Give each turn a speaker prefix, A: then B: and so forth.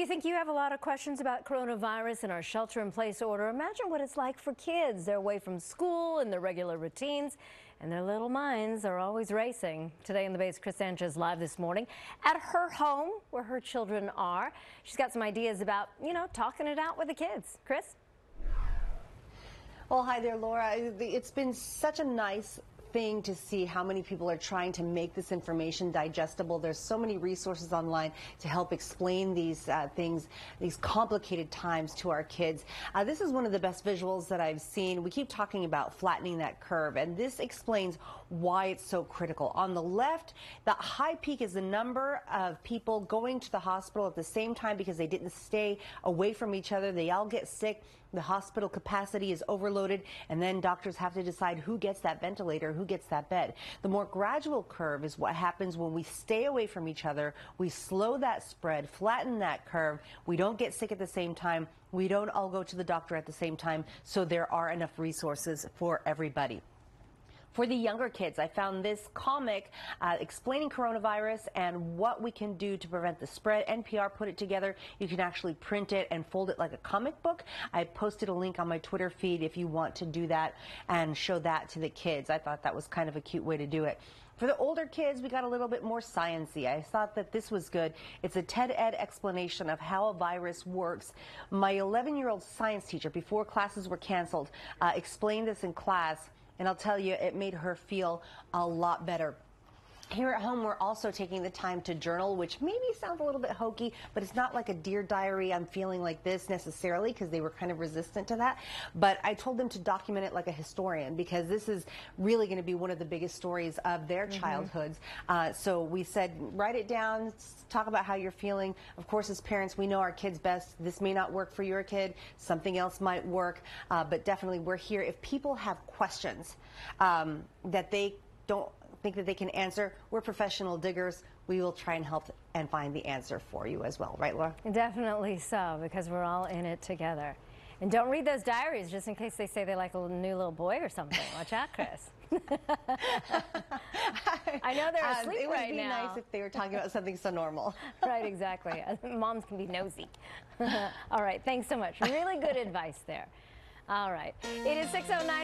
A: you think you have a lot of questions about coronavirus and our shelter-in-place order, imagine what it's like for kids. They're away from school and their regular routines, and their little minds are always racing. Today in the Bay's Kris Sanchez live this morning at her home where her children are. She's got some ideas about, talking it out with the kids. Kris?
B: Well, hi there, Laura. It's been such a nice thing to see how many people are trying to make this information digestible. There's so many resources online to help explain these things, these complicated times to our kids. This is one of the best visuals that I've seen. We keep talking about flattening that curve, and this explains why it's so critical. On the left, the high peak is the number of people going to the hospital at the same time because they didn't stay away from each other. They all get sick. The hospital capacity is overloaded, and then doctors have to decide who gets that ventilator, who gets that bed. The more gradual curve is what happens when we stay away from each other. We slow that spread, flatten that curve. We don't get sick at the same time. We don't all go to the doctor at the same time, so there are enough resources for everybody. For the younger kids, I found this comic explaining coronavirus and what we can do to prevent the spread. NPR put it together. You can actually print it and fold it like a comic book. I posted a link on my Twitter feed if you want to do that and show that to the kids. I thought that was kind of a cute way to do it. For the older kids, we got a little bit more science-y. I thought that this was good. It's a TED-Ed explanation of how a virus works. My 11-year-old science teacher, before classes were canceled, explained this in class. And I'll tell you, it made her feel a lot better. Here at home, we're also taking the time to journal, which maybe sounds a little bit hokey, but it's not like a Dear Diary, I'm feeling like this necessarily, because they were kind of resistant to that. But I told them to document it like a historian, because this is really going to be one of the biggest stories of their childhoods. So we said, write it down, talk about how you're feeling. Of course, as parents, we know our kids best. This may not work for your kid. Something else might work. But definitely, we're here. If people have questions that they don't think that they can answer, we're professional diggers. We will try and help and find the answer for you as well. Right, Laura?
A: Definitely so, because we're all in it together. And don't read those diaries just in case they say they like a new little boy or something. Watch out, Kris. I know they're asleep right now. It would be nice if
B: they were talking about something so normal.
A: Right, exactly. Moms can be nosy. All right, thanks so much. Really good advice there. All right. It is 6:09.